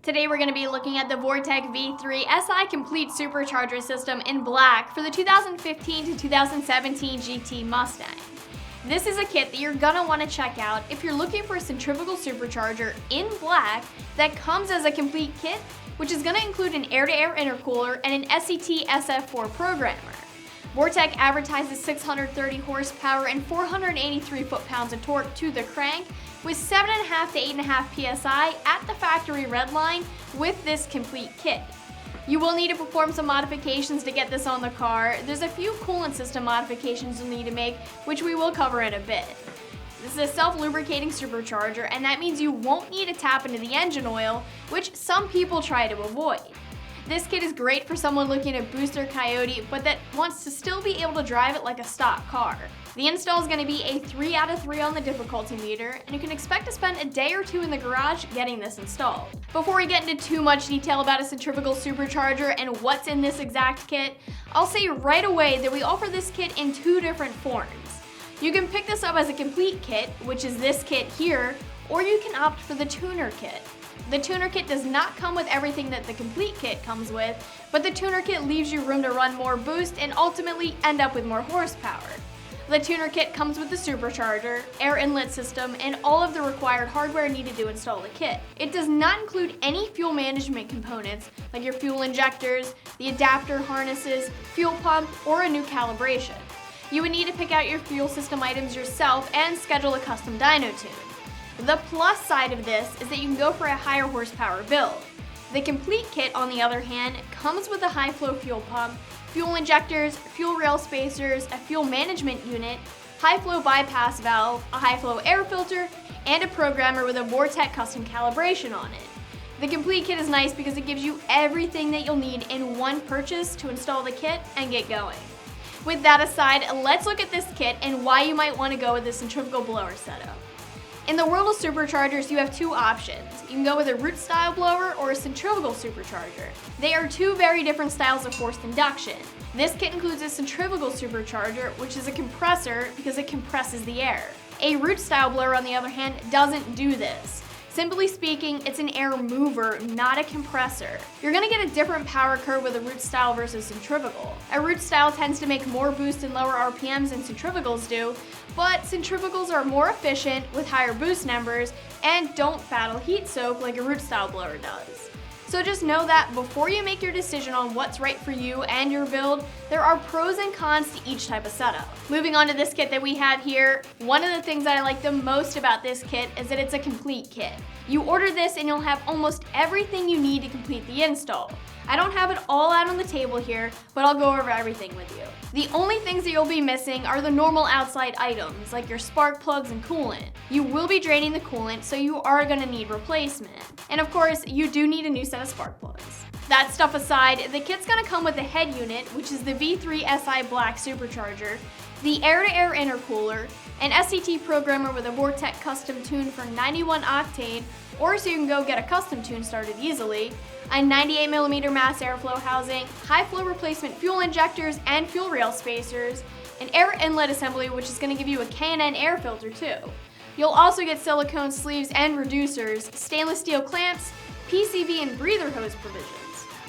Today we're going to be looking at the Vortech V-3 SI Complete Supercharger System in black for the 2015 to 2017 GT Mustang. This is a kit that you're going to want to check out if you're looking for a centrifugal supercharger in black that comes as a complete kit, which is going to include an air-to-air intercooler and an SCT SF4 programmer. Vortech advertises 630 horsepower and 483 foot-pounds of torque to the crank with 7.5 to 8.5 psi at the factory redline with this complete kit. You will need to perform some modifications to get this on the car. There's a few coolant system modifications you'll need to make, which we will cover in a bit. This is a self-lubricating supercharger, and that means you won't need to tap into the engine oil, which some people try to avoid. This kit is great for someone looking to boost their Coyote, but that wants to still be able to drive it like a stock car. The install is going to be a 3 out of 3 on the difficulty meter, and you can expect to spend a day or two in the garage getting this installed. Before we get into too much detail about a centrifugal supercharger and what's in this exact kit, I'll say right away that we offer this kit in 2 different forms. You can pick this up as a complete kit, which is this kit here, or you can opt for the tuner kit. The tuner kit does not come with everything that the complete kit comes with, but the tuner kit leaves you room to run more boost and ultimately end up with more horsepower. The tuner kit comes with the supercharger, air inlet system, and all of the required hardware needed to install the kit. It does not include any fuel management components like your fuel injectors, the adapter harnesses, fuel pump, or a new calibration. You would need to pick out your fuel system items yourself and schedule a custom dyno tune. The plus side of this is that you can go for a higher horsepower build. The complete kit, on the other hand, comes with a high flow fuel pump, fuel injectors, fuel rail spacers, a fuel management unit, high flow bypass valve, a high flow air filter, and a programmer with a Vortech custom calibration on it. The complete kit is nice because it gives you everything that you'll need in one purchase to install the kit and get going. With that aside, let's look at this kit and why you might want to go with the centrifugal blower setup. In the world of superchargers, you have 2 options. You can go with a root style blower or a centrifugal supercharger. They are 2 very different styles of forced induction. This kit includes a centrifugal supercharger, which is a compressor because it compresses the air. A root style blower, on the other hand, doesn't do this. Simply speaking, it's an air mover, not a compressor. You're going to get a different power curve with a root style versus centrifugal. A root style tends to make more boost and lower RPMs than centrifugals do, but centrifugals are more efficient with higher boost numbers and don't battle heat soak like a root style blower does. So just know that before you make your decision on what's right for you and your build, there are pros and cons to each type of setup. Moving on to this kit that we have here, one of the things that I like the most about this kit is that it's a complete kit. You order this and you'll have almost everything you need to complete the install. I don't have it all out on the table here, but I'll go over everything with you. The only things that you'll be missing are the normal outside items, like your spark plugs and coolant. You will be draining the coolant, so you are going to need replacement. And of course, you do need a new set of spark plugs. That stuff aside, the kit's going to come with the head unit, which is the V-3 SI Black Supercharger, the air-to-air intercooler, an SCT programmer with a Vortech custom tune for 91 octane, or so you can go get a custom tune started easily, a 98mm mass airflow housing, high flow replacement fuel injectors and fuel rail spacers, an air inlet assembly which is going to give you a K&N air filter too. You'll also get silicone sleeves and reducers, stainless steel clamps, PCV and breather hose provisions.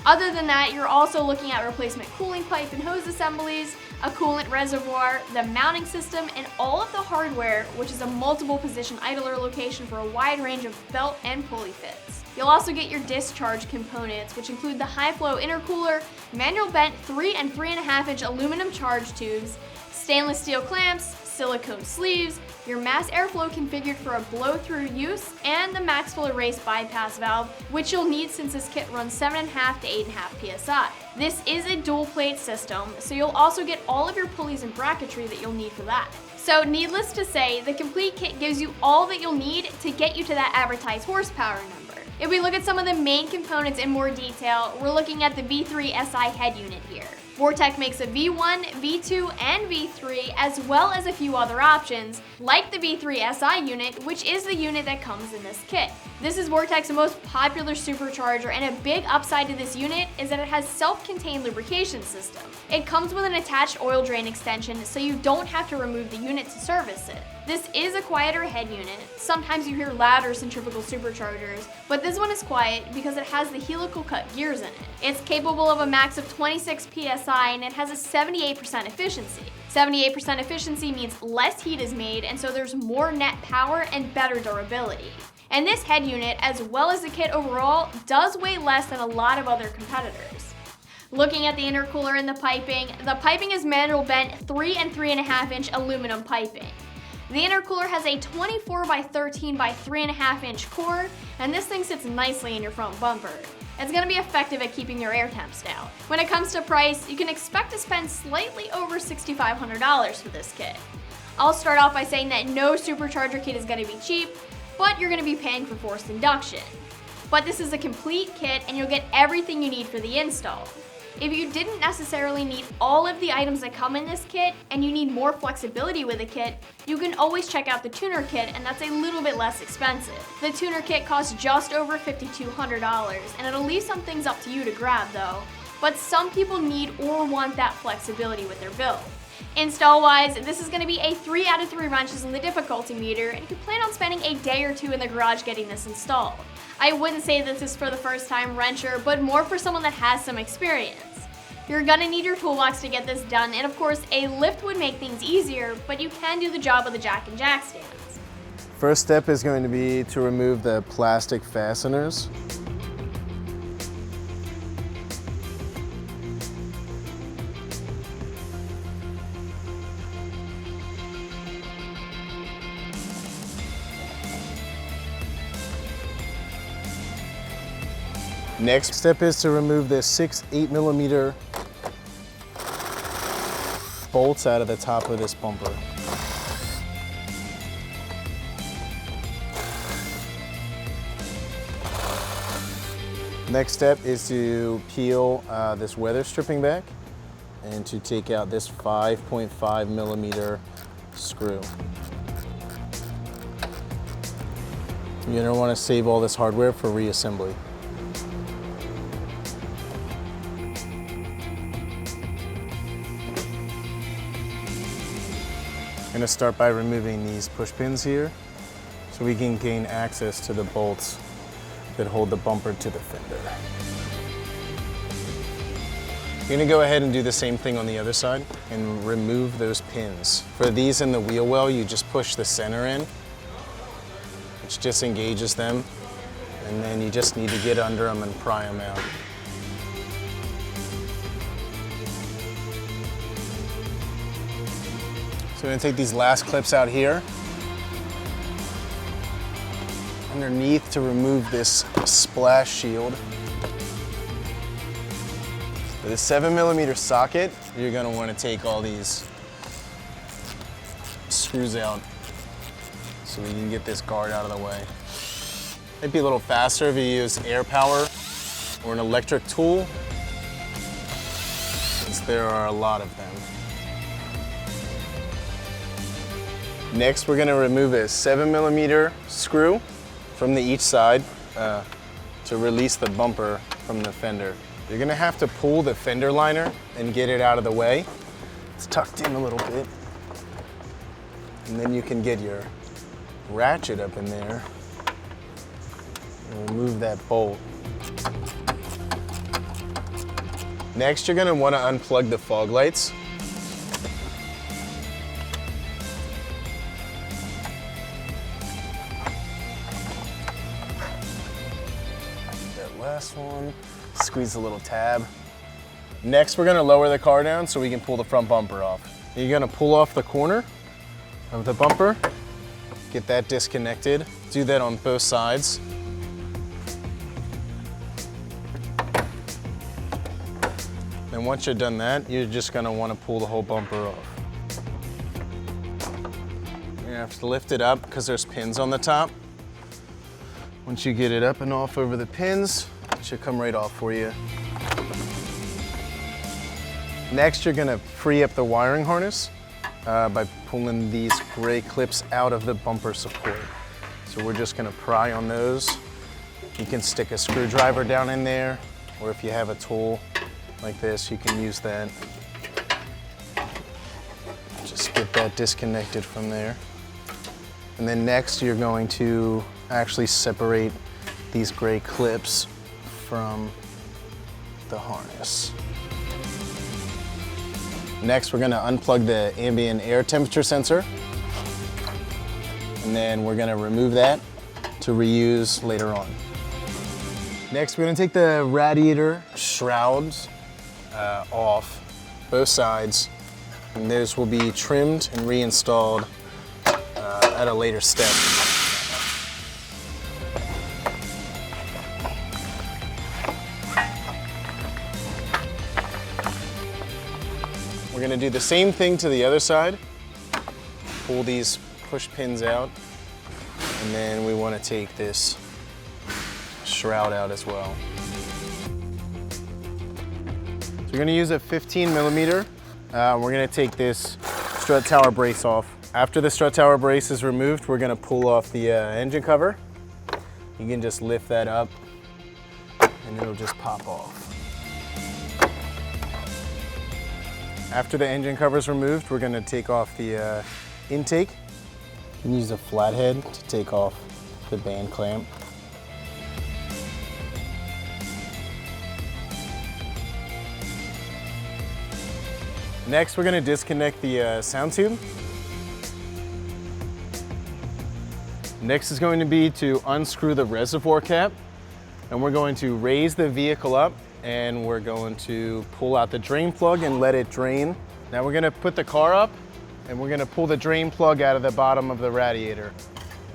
Other than that, you're also looking at replacement cooling pipe and hose assemblies, a coolant reservoir, the mounting system, and all of the hardware, which is a multiple position idler location for a wide range of belt and pulley fits. You'll also get your discharge components, which include the high flow intercooler, manual bent 3 and 3.5 inch aluminum charge tubes, stainless steel clamps, silicone sleeves, your mass airflow configured for a blow-through use, and the max flow erase bypass valve, which you'll need since this kit runs 7.5 to 8.5 psi. This is a dual plate system, so you'll also get all of your pulleys and bracketry that you'll need for that. So needless to say, the complete kit gives you all that you'll need to get you to that advertised horsepower number. If we look at some of the main components in more detail, we're looking at the V-3 SI head unit here. Vortech makes a V1, V2, and V3, as well as a few other options, like the V3 SI unit, which is the unit that comes in this kit. This is Vortech's most popular supercharger, and a big upside to this unit is that it has self-contained lubrication system. It comes with an attached oil drain extension, so you don't have to remove the unit to service it. This is a quieter head unit. Sometimes you hear louder centrifugal superchargers, but this one is quiet because it has the helical cut gears in it. It's capable of a max of 26 psi and it has a 78% efficiency. 78% efficiency means less heat is made, and so there's more net power and better durability. And this head unit, as well as the kit overall, does weigh less than a lot of other competitors. Looking at the intercooler and the piping is manual bent 3 and 3.5 inch aluminum piping. The intercooler has a 24 by 13 by 3.5 inch core, and this thing sits nicely in your front bumper. It's going to be effective at keeping your air temps down. When it comes to price, you can expect to spend slightly over $6,500 for this kit. I'll start off by saying that no supercharger kit is going to be cheap, but you're going to be paying for forced induction. But this is a complete kit and you'll get everything you need for the install. If you didn't necessarily need all of the items that come in this kit and you need more flexibility with the kit, you can always check out the tuner kit, and that's a little bit less expensive. The tuner kit costs just over $5,200 and it'll leave some things up to you to grab though, but some people need or want that flexibility with their build. Install-wise, this is going to be a 3 out of 3 wrenches in the difficulty meter, and you can plan on spending a day or two in the garage getting this installed. I wouldn't say this is for the first time wrencher, but more for someone that has some experience. You're gonna need your toolbox to get this done, and of course a lift would make things easier, but you can do the job with the jack and jack stands. First step is going to be to remove the plastic fasteners. Next step is to remove the 6 8mm bolts out of the top of this bumper. Next step is to peel this weather stripping back and to take out this 5.5mm screw. You're going to want to save all this hardware for reassembly. I'm going to start by removing these push pins here so we can gain access to the bolts that hold the bumper to the fender. You're going to go ahead and do the same thing on the other side and remove those pins. For these in the wheel well, you just push the center in, which disengages them, and then you just need to get under them and pry them out. So we're going to take these last clips out here underneath to remove this splash shield. For the 7mm socket, you're going to want to take all these screws out so we can get this guard out of the way. Might be a little faster if you use air power or an electric tool, since there are a lot of them. Next, we're going to remove a 7mm screw from each side to release the bumper from the fender. You're going to have to pull the fender liner and get it out of the way. It's tucked in a little bit. And then you can get your ratchet up in there and remove that bolt. Next, you're going to want to unplug the fog lights. Last one, squeeze the little tab. Next, we're gonna lower the car down so we can pull the front bumper off. You're gonna pull off the corner of the bumper, get that disconnected. Do that on both sides. And once you're done that, you're just gonna wanna pull the whole bumper off. You're gonna have to lift it up because there's pins on the top. Once you get it up and off over the pins, it should come right off for you. Next, you're gonna free up the wiring harness by pulling these gray clips out of the bumper support. So we're just gonna pry on those. You can stick a screwdriver down in there, or if you have a tool like this, you can use that. Just get that disconnected from there. And then next you're going to actually separate these gray clips from the harness. Next, we're gonna unplug the ambient air temperature sensor. And then we're gonna remove that to reuse later on. Next, we're gonna take the radiator shrouds off both sides. And those will be trimmed and reinstalled at a later step. We're gonna do the same thing to the other side. Pull these push pins out, and then we wanna take this shroud out as well. So we're gonna use a 15 millimeter. We're gonna take this strut tower brace off. After the strut tower brace is removed, we're gonna pull off the engine cover. You can just lift that up and it'll just pop off. After the engine cover is removed, we're gonna take off the intake. You can use a flathead to take off the band clamp. Next, we're gonna disconnect the sound tube. Next is going to be to unscrew the reservoir cap, and we're going to raise the vehicle up, and we're going to pull out the drain plug and let it drain. Now we're gonna put the car up, and we're gonna pull the drain plug out of the bottom of the radiator.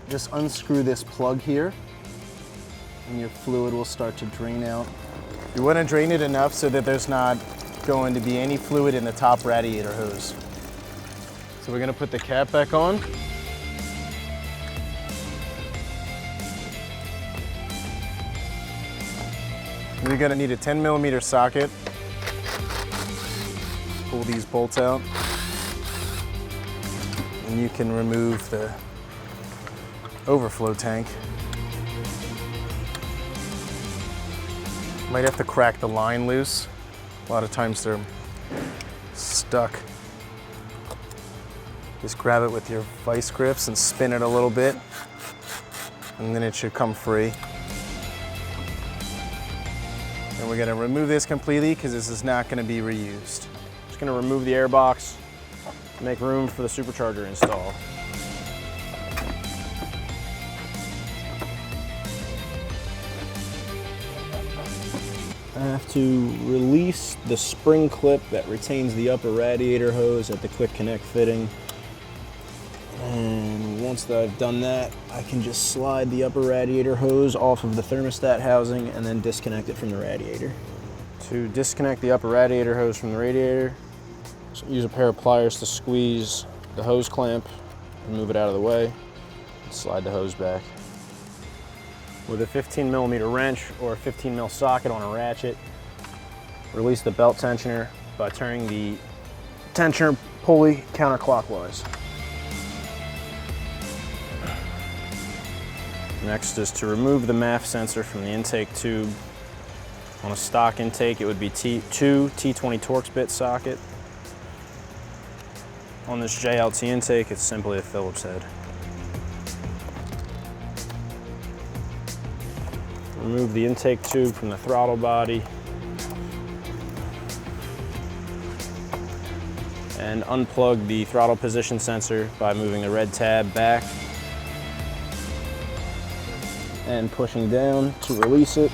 Just unscrew this plug here, and your fluid will start to drain out. You wanna drain it enough so that there's not going to be any fluid in the top radiator hose. So we're gonna put the cap back on. You're gonna need a 10 millimeter socket. Pull these bolts out. And you can remove the overflow tank. Might have to crack the line loose. A lot of times they're stuck. Just grab it with your vice grips and spin it a little bit, and then it should come free. And we're gonna remove this completely because this is not gonna be reused. Just gonna remove the air box, make room for the supercharger install. I have to release the spring clip that retains the upper radiator hose at the quick connect fitting. And once I've done that, I can just slide the upper radiator hose off of the thermostat housing and then disconnect it from the radiator. To disconnect the upper radiator hose from the radiator, use a pair of pliers to squeeze the hose clamp and move it out of the way, and slide the hose back. With a 15 millimeter wrench or a 15 mil socket on a ratchet, release the belt tensioner by turning the tensioner pulley counterclockwise. Next is to remove the MAF sensor from the intake tube. On a stock intake, it would be two T20 Torx bit socket. On this JLT intake, it's simply a Phillips head. Remove the intake tube from the throttle body and unplug the throttle position sensor by moving the red tab back and pushing down to release it.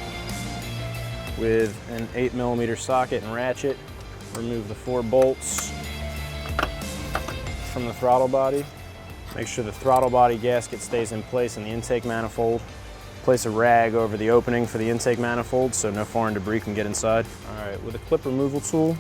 With an 8 millimeter socket and ratchet, remove the 4 bolts from the throttle body. Make sure the throttle body gasket stays in place in the intake manifold. Place a rag over the opening for the intake manifold so no foreign debris can get inside. All right, with a clip removal tool,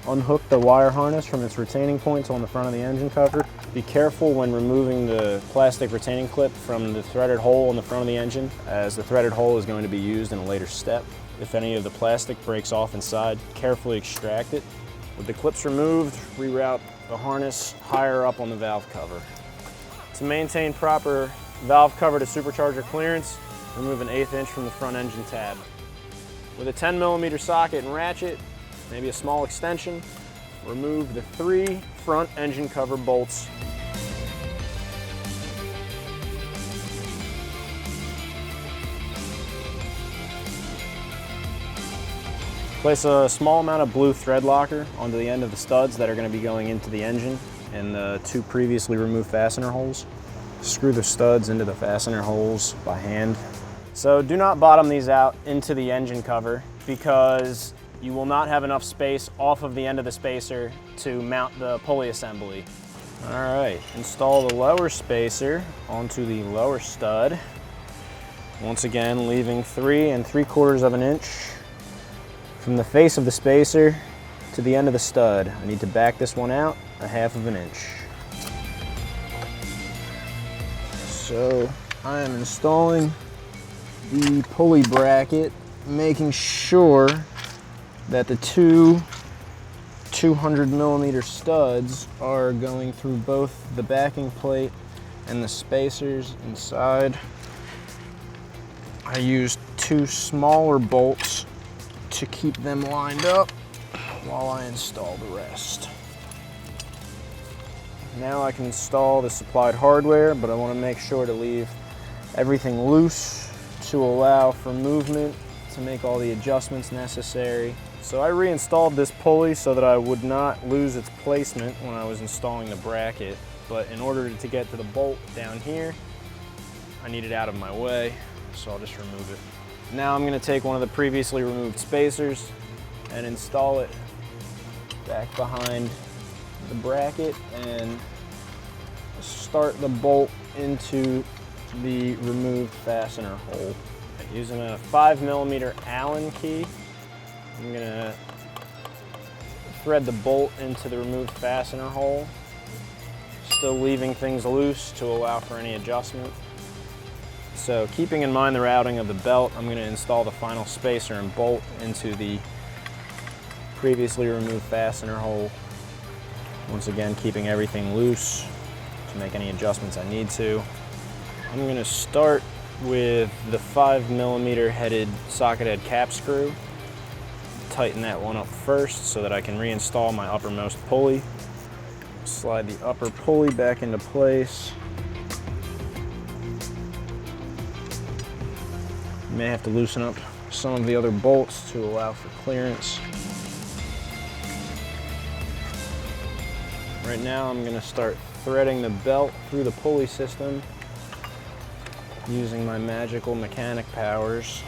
unhook the wire harness from its retaining points on the front of the engine cover. Be careful when removing the plastic retaining clip from the threaded hole on the front of the engine, as the threaded hole is going to be used in a later step. If any of the plastic breaks off inside, carefully extract it. With the clips removed, reroute the harness higher up on the valve cover. To maintain proper valve cover to supercharger clearance, remove an 1/8 inch from the front engine tab. With a 10 millimeter socket and ratchet, maybe a small extension, remove the 3 front engine cover bolts. Place a small amount of blue thread locker onto the end of the studs that are going to be going into the engine and the 2 previously removed fastener holes. Screw the studs into the fastener holes by hand. So do not bottom these out into the engine cover because you will not have enough space off of the end of the spacer to mount the pulley assembly. All right, install the lower spacer onto the lower stud. Once again, leaving 3 3/4 of an inch from the face of the spacer to the end of the stud. I need to back this one out 1/2 of an inch. So I am installing the pulley bracket, making sure that the 2 200mm studs are going through both the backing plate and the spacers inside. I used 2 smaller bolts to keep them lined up while I install the rest. Now I can install the supplied hardware, but I want to make sure to leave everything loose to allow for movement to make all the adjustments necessary. So I reinstalled this pulley so that I would not lose its placement when I was installing the bracket, but in order to get to the bolt down here, I need it out of my way, so I'll just remove it. Now I'm going to take one of the previously removed spacers and install it back behind the bracket and start the bolt into the removed fastener hole. Using a 5mm Allen key, I'm going to thread the bolt into the removed fastener hole, still leaving things loose to allow for any adjustment. So keeping in mind the routing of the belt, I'm going to install the final spacer and bolt into the previously removed fastener hole. Once again, keeping everything loose to make any adjustments I need to. I'm going to start with the 5mm headed socket head cap screw. Tighten that one up first so that I can reinstall my uppermost pulley. Slide the upper pulley back into place. You may have to loosen up some of the other bolts to allow for clearance. Right now I'm going to start threading the belt through the pulley system using my magical mechanic powers.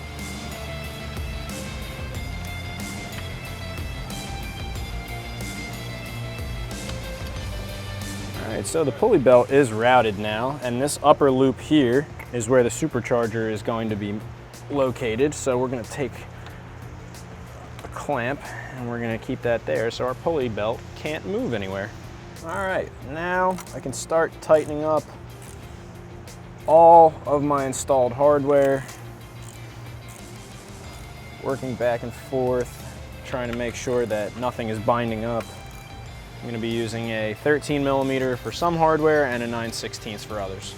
Alright, so the pulley belt is routed now, and this upper loop here is where the supercharger is going to be located. So we're going to take a clamp and we're going to keep that there so our pulley belt can't move anywhere. Alright, now I can start tightening up all of my installed hardware, working back and forth, trying to make sure that nothing is binding up. I'm going to be using a 13mm for some hardware and a 9/16 for others.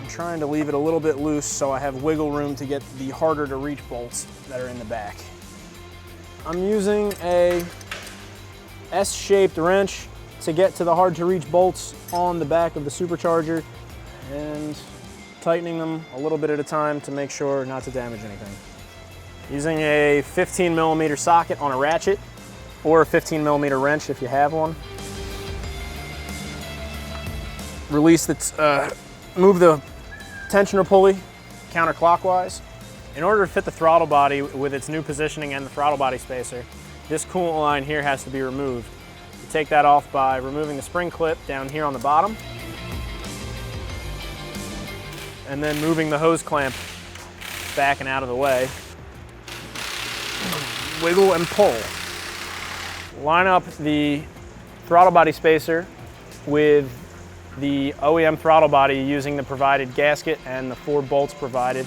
Trying to leave it a little bit loose so I have wiggle room to get the harder to reach bolts that are in the back. I'm using a S-shaped wrench to get to the hard to reach bolts on the back of the supercharger and tightening them a little bit at a time to make sure not to damage anything. Using a 15mm socket on a ratchet or a 15mm wrench if you have one. Release the, move the tensioner pulley counterclockwise. In order to fit the throttle body with its new positioning and the throttle body spacer, this coolant line here has to be removed. You take that off by removing the spring clip down here on the bottom and then moving the hose clamp back and out of the way. Wiggle and pull. Line up the throttle body spacer with the OEM throttle body using the provided gasket and the 4 bolts provided,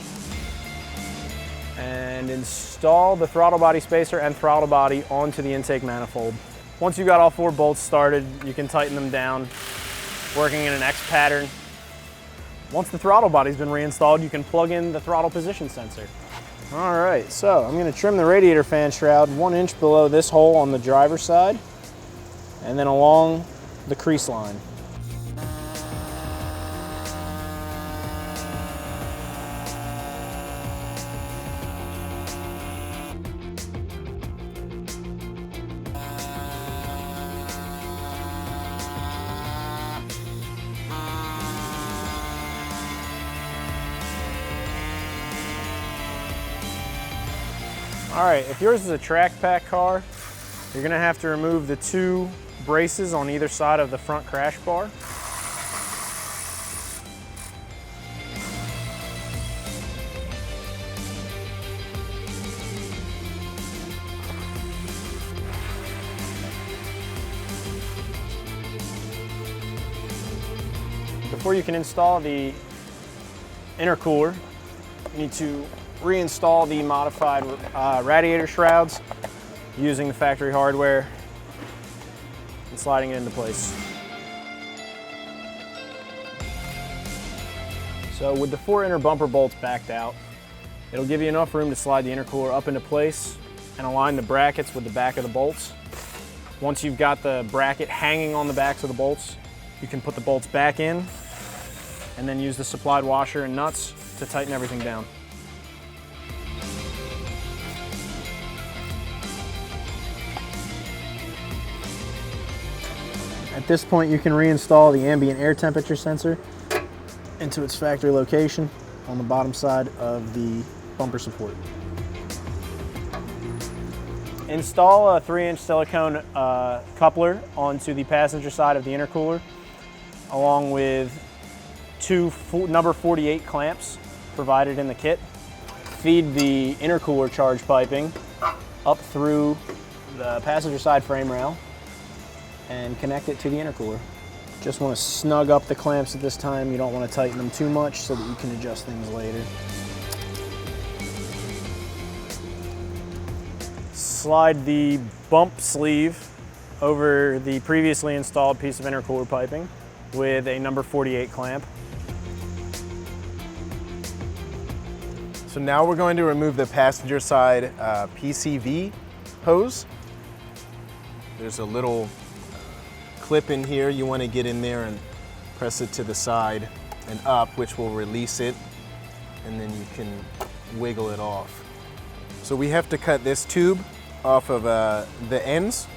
and install the throttle body spacer and throttle body onto the intake manifold. Once you've got all 4 bolts started, you can tighten them down, working in an X pattern. Once the throttle body's been reinstalled, you can plug in the throttle position sensor. All right, so I'm going to trim the radiator fan shroud 1 inch below this hole on the driver's side and then along the crease line. All right, if yours is a track pack car, you're gonna have to remove the 2 braces on either side of the front crash bar. Before you can install the intercooler, you need to reinstall the modified radiator shrouds using the factory hardware and sliding it into place. So with the 4 inner bumper bolts backed out, it'll give you enough room to slide the intercooler up into place and align the brackets with the back of the bolts. Once you've got the bracket hanging on the backs of the bolts, you can put the bolts back in and then use the supplied washer and nuts to tighten everything down. At this point, you can reinstall the ambient air temperature sensor into its factory location on the bottom side of the bumper support. Install a 3-inch silicone coupler onto the passenger side of the intercooler, along with 2 number 48 clamps provided in the kit. Feed the intercooler charge piping up through the passenger side frame rail and connect it to the intercooler. Just want to snug up the clamps at this time. You don't want to tighten them too much so that you can adjust things later. Slide the bump sleeve over the previously installed piece of intercooler piping with a number 48 clamp. So now we're going to remove the passenger side PCV hose. There's a little clip in here. You want to get in there and press it to the side and up, which will release it, and then you can wiggle it off. So we have to cut this tube off of the ends,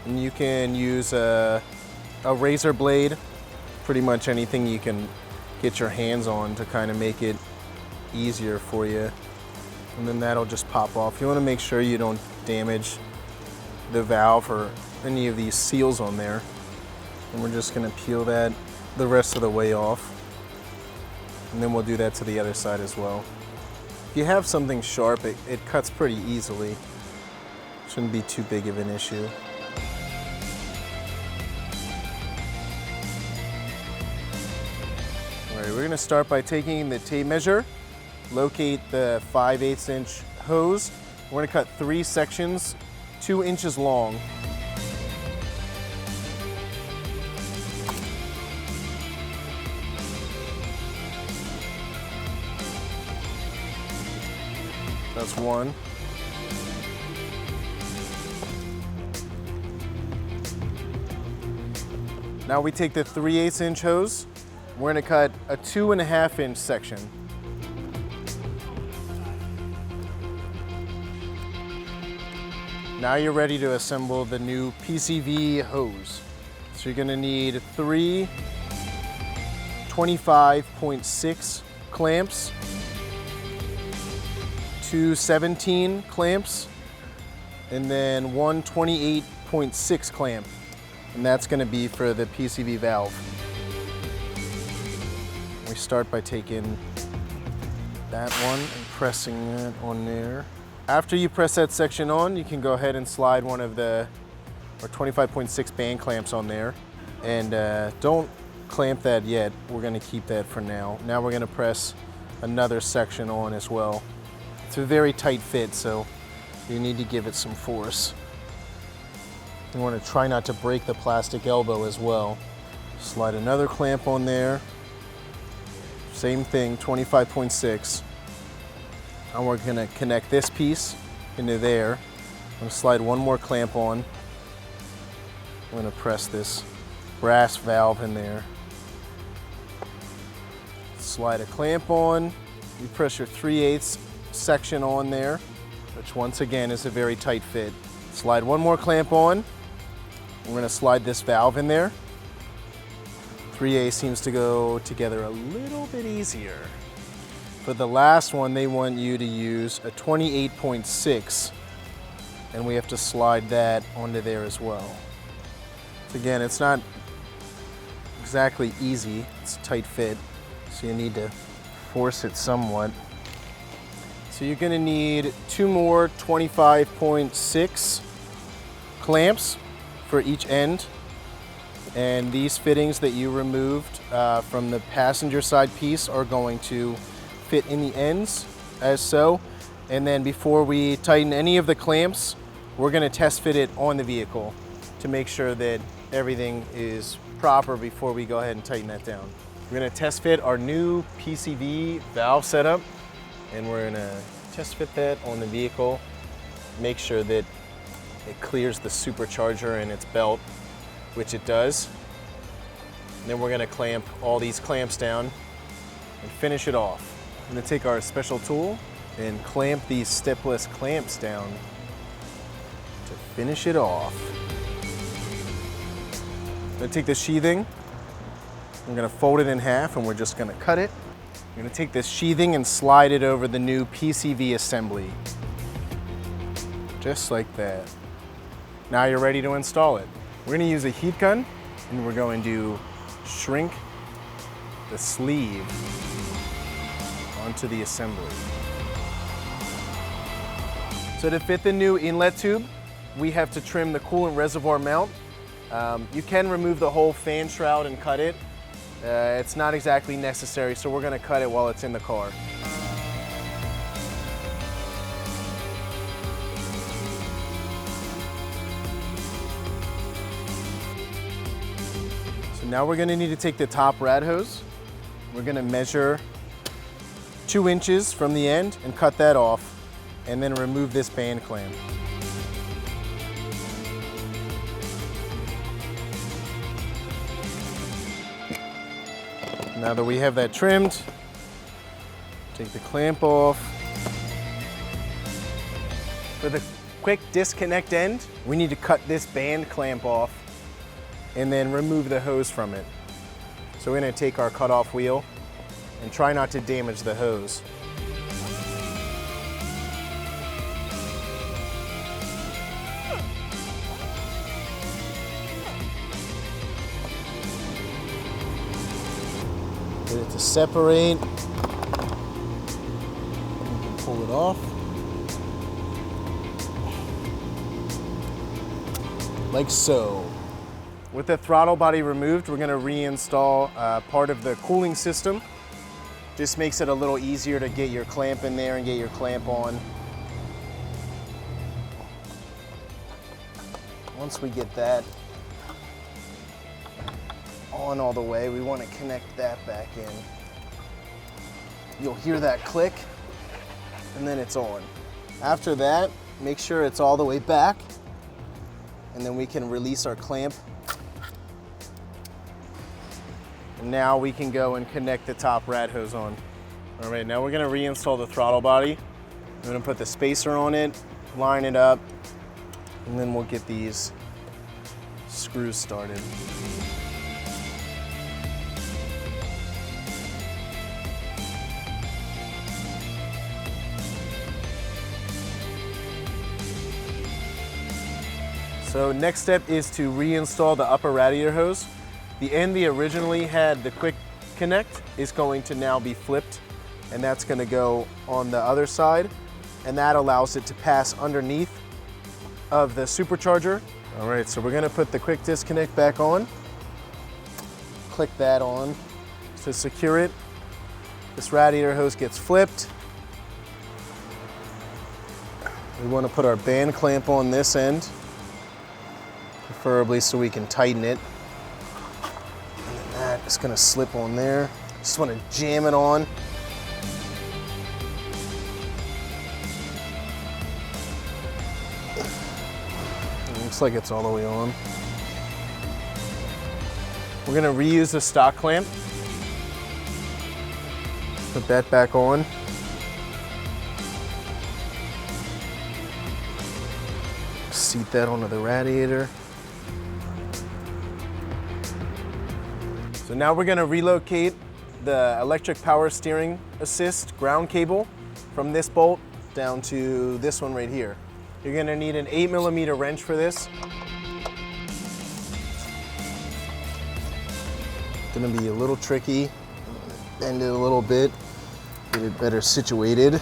and you can use a razor blade, pretty much anything you can get your hands on to kind of make it easier for you, and then that'll just pop off. You want to make sure you don't damage the valve or any of these seals on there, and we're just going to peel that the rest of the way off, and then we'll do that to the other side as well. If you have something sharp, it cuts pretty easily. Shouldn't be too big of an issue. All right, we're going to start by taking the tape measure, locate the 5/8 inch hose. We're going to cut 3 sections 2 inches long. That's 1. Now we take the 3/8 inch hose. We're going to cut a 2.5 inch section. Now you're ready to assemble the new PCV hose. So you're going to need 3 25.6 clamps, 2 17 clamps, and then 1 28.6 clamp. And that's going to be for the PCV valve. We start by taking that one and pressing that on there. After you press that section on, you can go ahead and slide one of the 25.6 band clamps on there. And don't clamp that yet. We're going to keep that for now. Now we're going to press another section on as well. It's a very tight fit, so you need to give it some force. You want to try not to break the plastic elbow as well. Slide another clamp on there. Same thing, 25.6. And we're gonna connect this piece into there. I'm gonna slide one more clamp on. I'm gonna press this brass valve in there. Slide a clamp on. You press your 3/8 section on there, which once again is a very tight fit. Slide one more clamp on. We're gonna slide this valve in there. 3/8 seems to go together a little bit easier. For the last one, they want you to use a 28.6, and we have to slide that onto there as well. So again, it's not exactly easy. It's a tight fit, so you need to force it somewhat. So you're gonna need 2 more 25.6 clamps for each end. And these fittings that you removed from the passenger side piece are going to fit in the ends as so. And then before we tighten any of the clamps, we're gonna test fit it on the vehicle to make sure that everything is proper before we go ahead and tighten that down. We're gonna test fit our new PCV valve setup, and we're gonna test fit that on the vehicle, make sure that it clears the supercharger and its belt, which it does. And then we're gonna clamp all these clamps down and finish it off. I'm gonna take our special tool and clamp these stepless clamps down to finish it off. I'm gonna take the sheathing, I'm gonna fold it in half, and we're just gonna cut it. I'm gonna take this sheathing and slide it over the new PCV assembly. Just like that. Now you're ready to install it. We're gonna use a heat gun, and we're going to shrink the sleeve onto the assembly. So to fit the new inlet tube, we have to trim the coolant reservoir mount. You can remove the whole fan shroud and cut it. It's not exactly necessary, so we're gonna cut it while it's in the car. So now we're gonna need to take the top rad hose. We're gonna measure 2 inches from the end and cut that off, and then remove this band clamp. Now that we have that trimmed, take the clamp off. For the quick disconnect end, we need to cut this band clamp off and then remove the hose from it. So we're gonna take our cutoff wheel and try not to damage the hose. Get it to separate. We can pull it off. Like so. With the throttle body removed, we're gonna reinstall part of the cooling system. This makes it a little easier to get your clamp in there and get your clamp on. Once we get that on all the way, we want to connect that back in. You'll hear that click, and then it's on. After that, make sure it's all the way back, and then we can release our clamp. And now we can go and connect the top rad hose on. All right, now we're gonna reinstall the throttle body. I'm gonna put the spacer on it, line it up, and then we'll get these screws started. So next step is to reinstall the upper radiator hose. The end that originally had the quick connect is going to now be flipped, and that's going to go on the other side, and that allows it to pass underneath of the supercharger. All right, so we're going to put the quick disconnect back on. Click that on to secure it. This radiator hose gets flipped. We want to put our band clamp on this end, preferably so we can tighten it. And then that is going to slip on there. Just want to jam it on. Looks like it's all the way on. We're gonna reuse the stock clamp. Put that back on. Seat that onto the radiator. So now we're gonna relocate the electric power steering assist ground cable from this bolt down to this one right here. You're gonna need an 8mm wrench for this. Gonna be a little tricky. Bend it a little bit, get it better situated.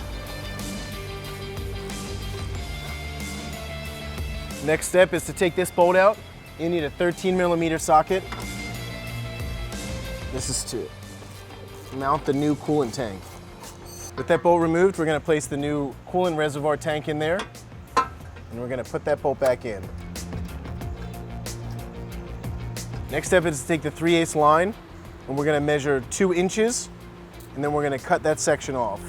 Next step is to take this bolt out. You need a 13mm socket. This is to mount the new coolant tank. With that bolt removed, we're gonna place the new coolant reservoir tank in there, and we're gonna put that bolt back in. Next step is to take the 3/8 line, and we're gonna measure 2 inches, and then we're gonna cut that section off.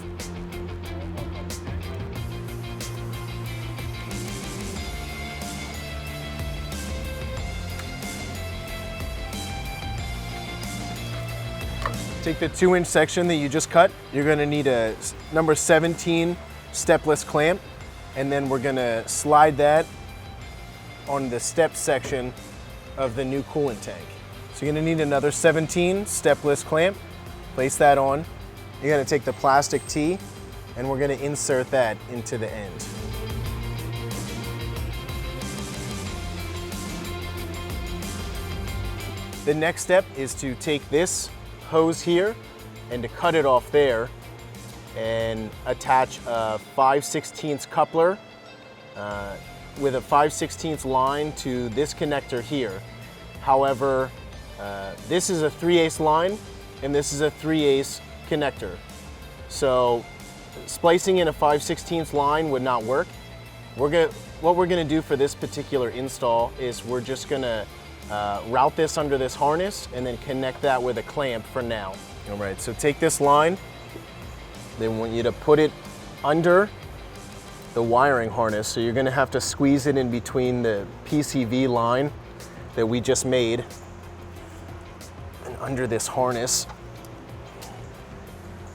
Take the 2-inch section that you just cut. You're gonna need a number 17 stepless clamp, and then we're gonna slide that on the step section of the new coolant tank. So you're gonna need another 17 stepless clamp. Place that on. You're gonna take the plastic tee, and we're gonna insert that into the end. The next step is to take this hose here and to cut it off there and attach a 5/16 coupler with a 5/16 line to this connector here. However, this is a 3/8 line and this is a 3/8 connector. So splicing in a 5/16 line would not work. What we're gonna do for this particular install is we're just gonna route this under this harness and then connect that with a clamp for now. All right, so take this line. They want you to put it under the wiring harness. So you're gonna have to squeeze it in between the PCV line that we just made and under this harness.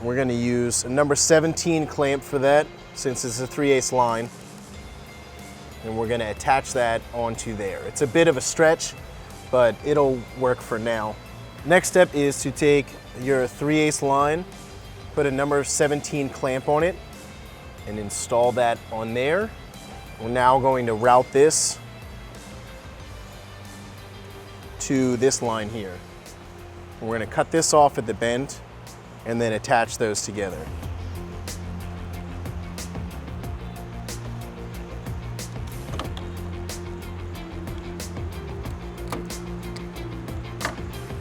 We're gonna use a number 17 clamp for that since it's a 3/8 line. And we're gonna attach that onto there. It's a bit of a stretch, but it'll work for now. Next step is to take your 3/8 line, put a number 17 clamp on it, and install that on there. We're now going to route this to this line here. We're gonna cut this off at the bend and then attach those together.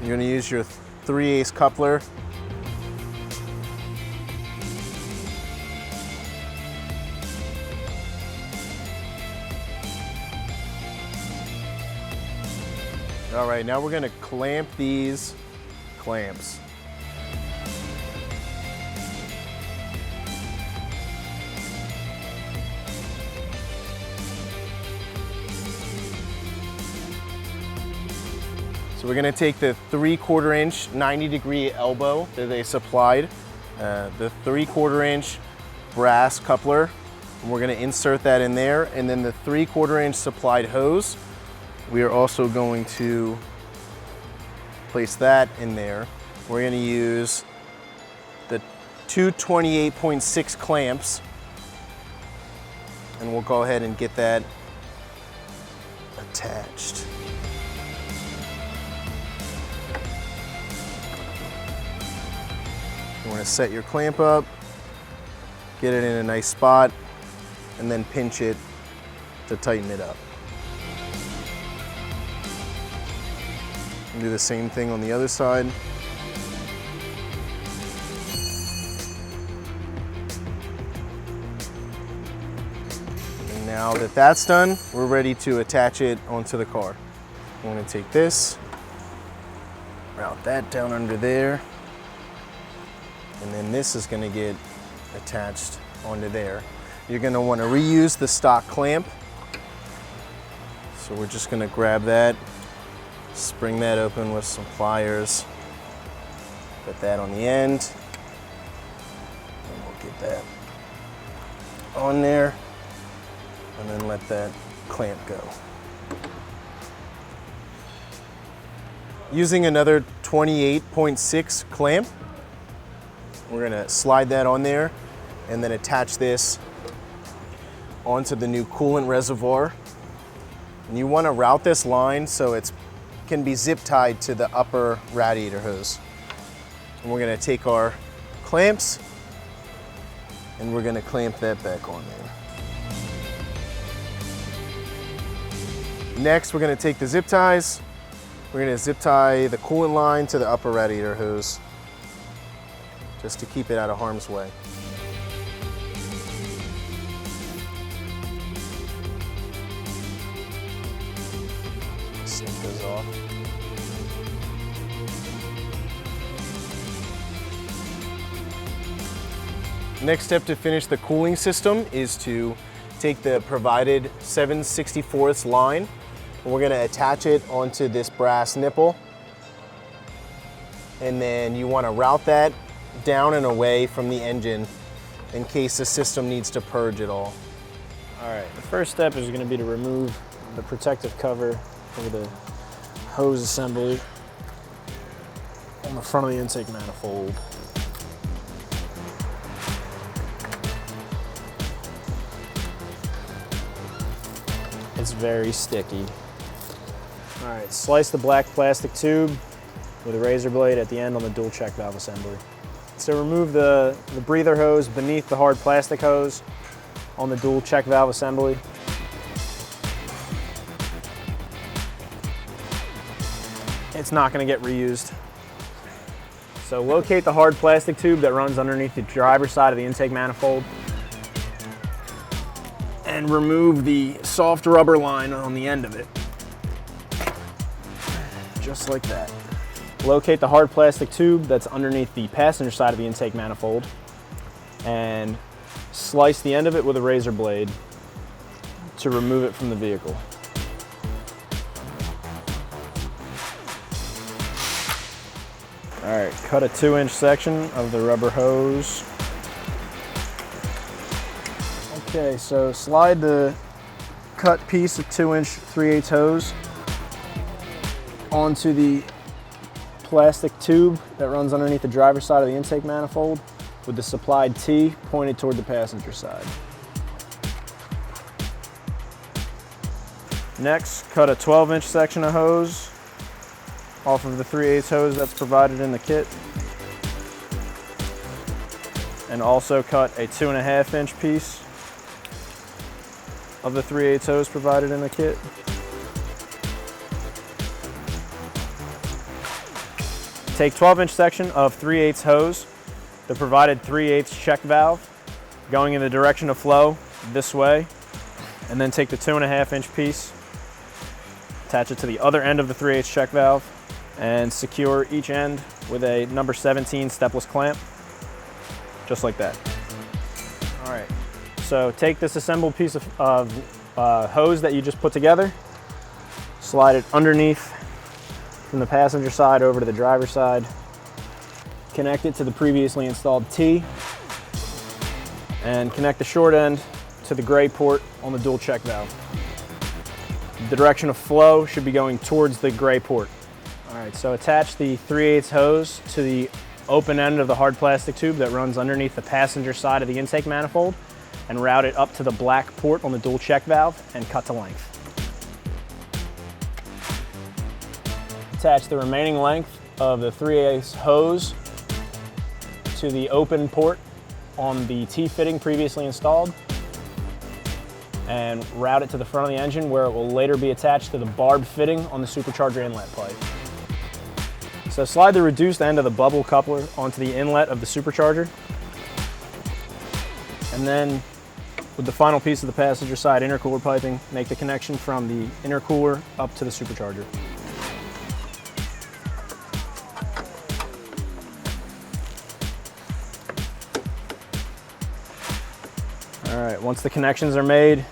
You're gonna use your 3/8 coupler. All right, now we're gonna clamp these clamps. So we're gonna take the 3/4 inch 90-degree elbow that they supplied, the 3/4 inch brass coupler, and we're gonna insert that in there, and then the 3/4 inch supplied hose. We are also going to place that in there. We're gonna use the 228.6 clamps, and we'll go ahead and get that attached. You want to set your clamp up, get it in a nice spot, and then pinch it to tighten it up. And do the same thing on the other side. And now that that's done, we're ready to attach it onto the car. I'm going to take this, route that down under there. And then this is going to get attached onto there. You're going to want to reuse the stock clamp. So So we're just gonna grab that, spring that open with some pliers, put that on the end, and we'll get that on there, and then let that clamp go. Using another 28.6 clamp, we're gonna slide that on there and then attach this onto the new coolant reservoir. And you wanna route this line so it can be zip tied to the upper radiator hose. And we're gonna take our clamps and we're gonna clamp that back on there. Next, we're gonna take the zip ties. We're gonna zip tie the coolant line to the upper radiator hose just to keep it out of harm's way. Snip those off. Next step to finish the cooling system is to take the provided 7/64 line. We're gonna attach it onto this brass nipple. And then you wanna route that down and away from the engine in case the system needs to purge at all. All right, the first step is gonna be to remove the protective cover over the hose assembly on the front of the intake manifold. It's very sticky. All right, slice the black plastic tube with a razor blade at the end on the dual check valve assembly. So remove the breather hose beneath the hard plastic hose on the dual check valve assembly. It's not gonna get reused. So locate the hard plastic tube that runs underneath the driver's side of the intake manifold and remove the soft rubber line on the end of it. Just like that. Locate the hard plastic tube that's underneath the passenger side of the intake manifold and slice the end of it with a razor blade to remove it from the vehicle. All right, cut a 2-inch section of the rubber hose. Okay, so slide the cut piece of 2-inch 3/8 hose onto the plastic tube that runs underneath the driver's side of the intake manifold with the supplied T pointed toward the passenger side. Next, cut a 12-inch section of hose off of the 3/8 hose that's provided in the kit. And also cut a 2.5-inch piece of the 3/8 hose provided in the kit. Take 12-inch section of 3/8 hose, the provided 3/8 check valve, going in the direction of flow this way, and then take the 2.5-inch piece, attach it to the other end of the 3/8 check valve, and secure each end with a number 17 stepless clamp, just like that. All right, so take this assembled piece of hose that you just put together, slide it underneath from the passenger side over to the driver's side, connect it to the previously installed T, and connect the short end to the gray port on the dual check valve. The direction of flow should be going towards the gray port. All right, so attach the 3/8 hose to the open end of the hard plastic tube that runs underneath the passenger side of the intake manifold and route it up to the black port on the dual check valve and cut to length. Attach the remaining length of the 3/8 hose to the open port on the T-fitting previously installed and route it to the front of the engine where it will later be attached to the barb fitting on the supercharger inlet pipe. So slide the reduced end of the bubble coupler onto the inlet of the supercharger, and then with the final piece of the passenger side intercooler piping, make the connection from the intercooler up to the supercharger. All right, once the connections are made,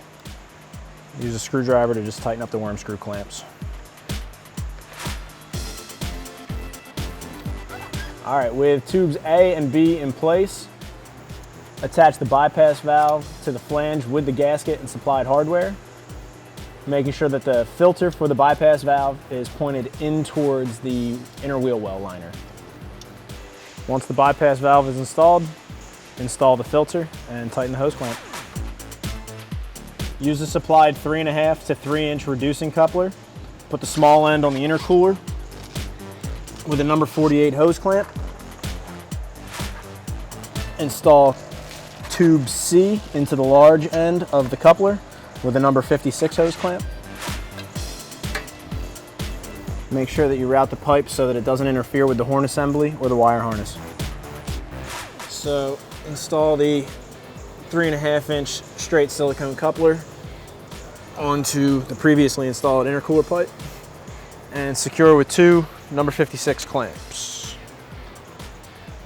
Use a screwdriver to just tighten up the worm screw clamps. All right, with tubes A and B in place, attach the bypass valve to the flange with the gasket and supplied hardware, making sure that the filter for the bypass valve is pointed in towards the inner wheel well liner. Once the bypass valve is installed, install the filter and tighten the hose clamp. Use the supplied 3.5 to 3 inch reducing coupler. Put the small end on the intercooler with a number 48 hose clamp. Install tube C into the large end of the coupler with a number 56 hose clamp. Make sure that you route the pipe so that it doesn't interfere with the horn assembly or the wire harness. So install the 3.5 inch straight silicone coupler onto the previously installed intercooler pipe and secure with 2 number 56 clamps.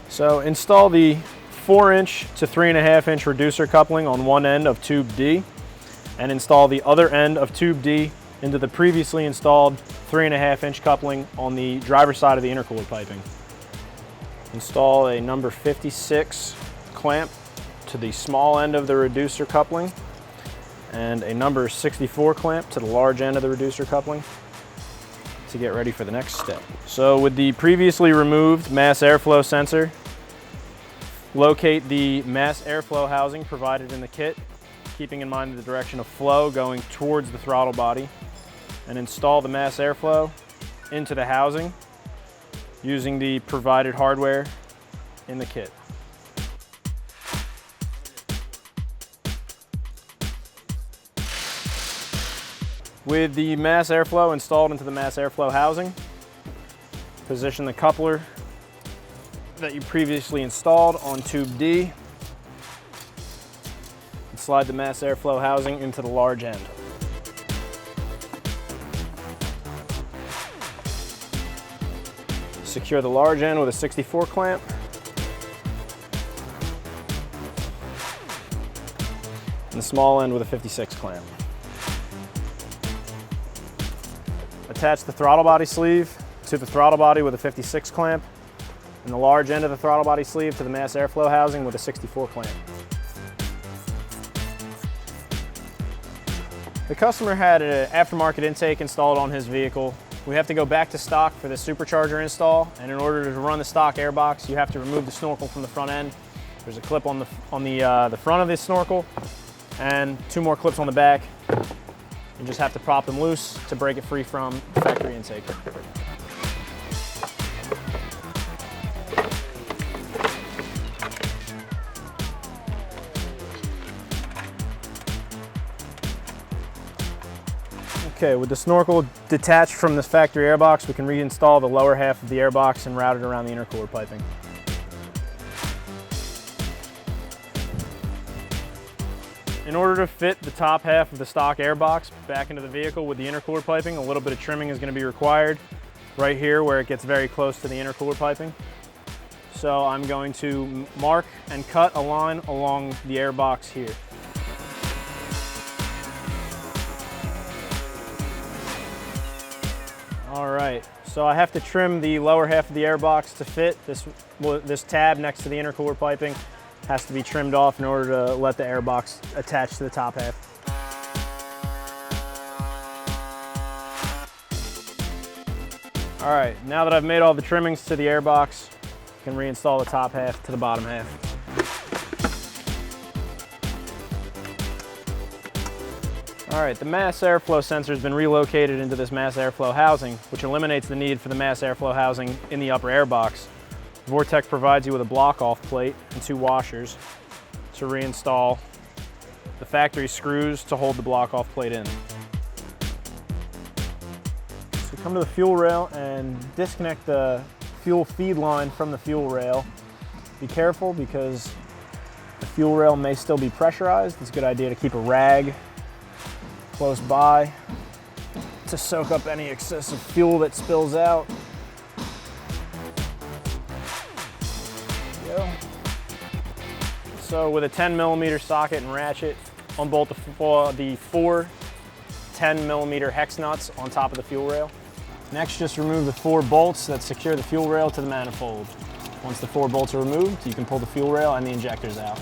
So install the 4 inch to 3.5 inch reducer coupling on one end of tube D and install the other end of tube D into the previously installed 3.5 inch coupling on the driver's side of the intercooler piping. Install a number 56 clamp to the small end of the reducer coupling and a number 64 clamp to the large end of the reducer coupling to get ready for the next step. So with the previously removed mass airflow sensor, locate the mass airflow housing provided in the kit, keeping in mind the direction of flow going towards the throttle body, and install the mass airflow into the housing using the provided hardware in the kit. With the mass airflow installed into the mass airflow housing, position the coupler that you previously installed on tube D and slide the mass airflow housing into the large end. Secure the large end with a 64 clamp. And the small end with a 56 clamp. Attach the throttle body sleeve to the throttle body with a 56 clamp and the large end of the throttle body sleeve to the mass airflow housing with a 64 clamp. The customer had an aftermarket intake installed on his vehicle. We have to go back to stock for the Supercharger install, and in order to run the stock airbox, you have to remove the snorkel from the front end. There's a clip on the front of this snorkel and 2 more clips on the back. You just have to prop them loose to break it free from the factory intake. Okay, with the snorkel detached from this factory airbox, we can reinstall the lower half of the airbox and route it around the intercooler piping. In order to fit the top half of the stock airbox back into the vehicle with the intercooler piping, a little bit of trimming is going to be required right here where it gets very close to the intercooler piping. So I'm going to mark and cut a line along the airbox here. All right, so I have to trim the lower half of the airbox to fit. This tab next to the intercooler piping has to be trimmed off in order to let the airbox attach to the top half. All right, now that I've made all the trimmings to the airbox, I can reinstall the top half to the bottom half. All right, the mass airflow sensor has been relocated into this mass airflow housing, which eliminates the need for the mass airflow housing in the upper airbox. Vortech provides you with a block-off plate and 2 washers to reinstall the factory screws to hold the block-off plate in. So come to the fuel rail and disconnect the fuel feed line from the fuel rail. Be careful because the fuel rail may still be pressurized. It's a good idea to keep a rag close by to soak up any excessive fuel that spills out. So with a 10mm socket and ratchet on both the 4 10mm hex nuts on top of the fuel rail. Next, just remove the 4 bolts that secure the fuel rail to the manifold. Once the 4 bolts are removed, you can pull the fuel rail and the injectors out.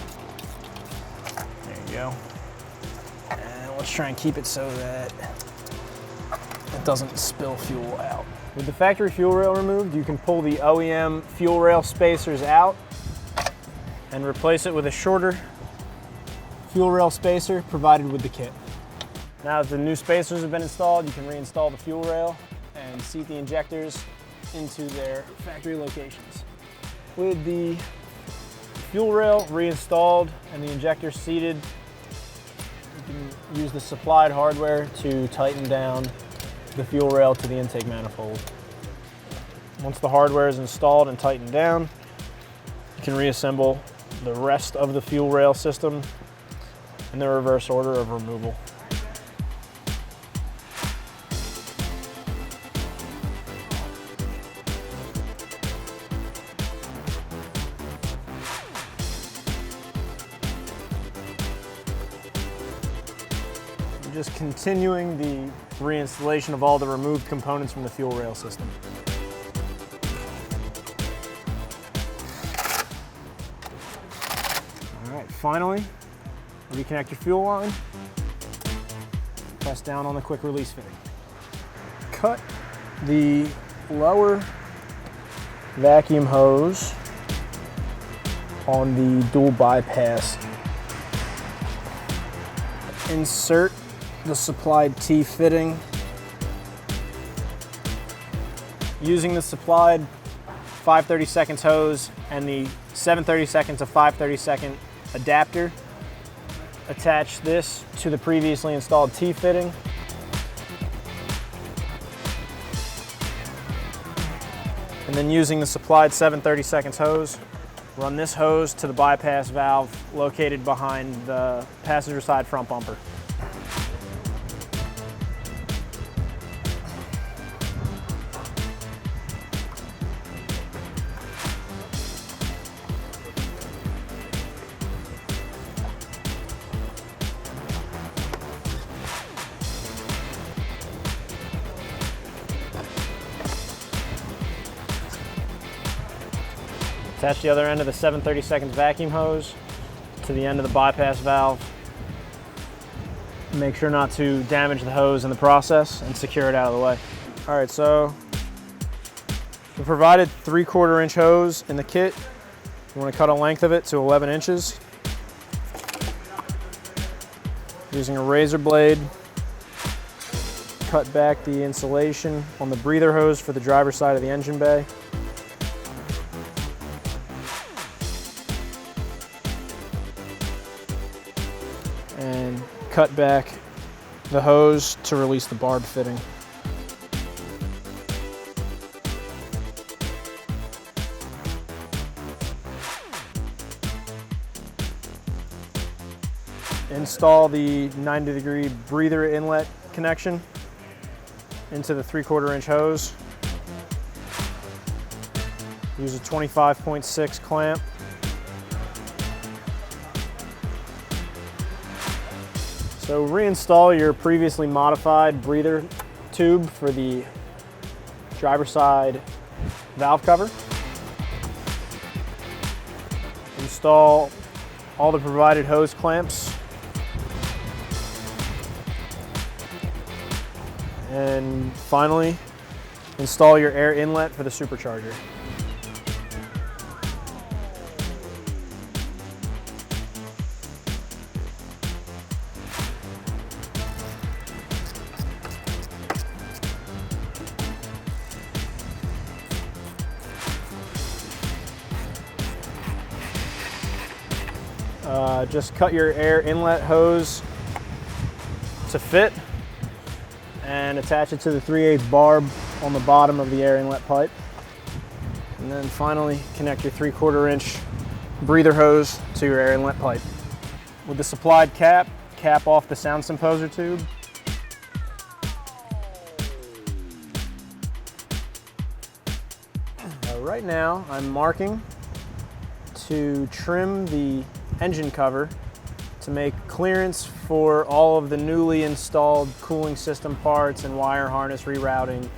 There you go. And let's try and keep it so that it doesn't spill fuel out. With the factory fuel rail removed, you can pull the OEM fuel rail spacers out and replace it with a shorter fuel rail spacer provided with the kit. Now that the new spacers have been installed, you can reinstall the fuel rail and seat the injectors into their factory locations. With the fuel rail reinstalled and the injectors seated, you can use the supplied hardware to tighten down the fuel rail to the intake manifold. Once the hardware is installed and tightened down, you can reassemble the rest of the fuel rail system in the reverse order of removal. Just continuing the reinstallation of all the removed components from the fuel rail system. All right, finally, reconnect your fuel line. Press down on the quick release fitting. Cut the lower vacuum hose on the dual bypass. Insert the supplied T-fitting. Using the supplied 5/32 hose and the 7/32 to 5/32 adapter, attach this to the previously installed T-fitting. And then using the supplied 7/32 hose, run this hose to the bypass valve located behind the passenger side front bumper. Attach the other end of the 7/32 vacuum hose to the end of the bypass valve. Make sure not to damage the hose in the process and secure it out of the way. All right, so we provided 3/4 inch hose in the kit. You want to cut a length of it to 11 inches. Using a razor blade, cut back the insulation on the breather hose for the driver's side of the engine bay. And cut back the hose to release the barb fitting. Install the 90-degree breather inlet connection into the 3/4 inch hose. Use a 25.6 clamp. So reinstall your previously modified breather tube for the driver's side valve cover. Install all the provided hose clamps. And finally, install your air inlet for the supercharger. Just cut your air inlet hose to fit and attach it to the 3/8 barb on the bottom of the air inlet pipe. And then finally connect your 3/4 inch breather hose to your air inlet pipe. With the supplied cap, cap off the sound symposer tube. Right now I'm marking to trim the engine cover to to make clearance for all of the newly installed cooling system parts and wire harness rerouting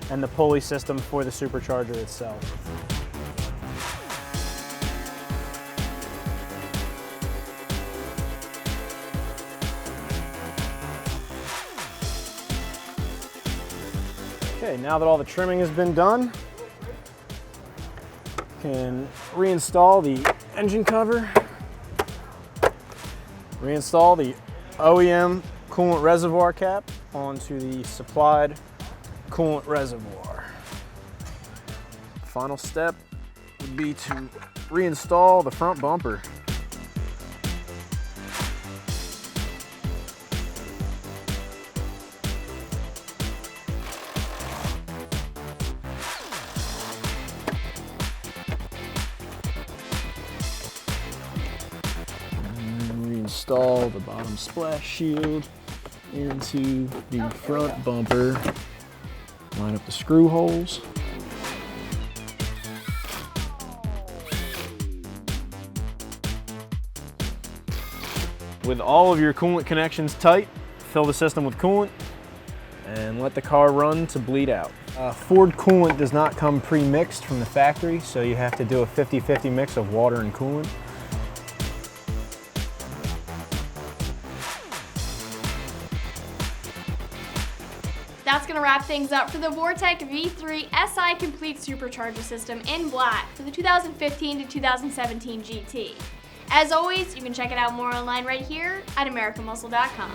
and the pulley system for the supercharger itself. Okay, now that all the trimming has been done, can reinstall the engine cover, reinstall the OEM coolant reservoir cap onto the supplied coolant reservoir. Final step would be to reinstall the front bumper. Install the bottom splash shield into the front bumper. Line up the screw holes. With all of your coolant connections tight, fill the system with coolant and let the car run to bleed out. Ford coolant does not come pre-mixed from the factory, so you have to do a 50-50 mix of water and coolant. That's going to wrap things up for the Vortech V3 SI Complete Supercharger System in black for the 2015 to 2017 GT. As always, you can check it out more online right here at AmericanMuscle.com.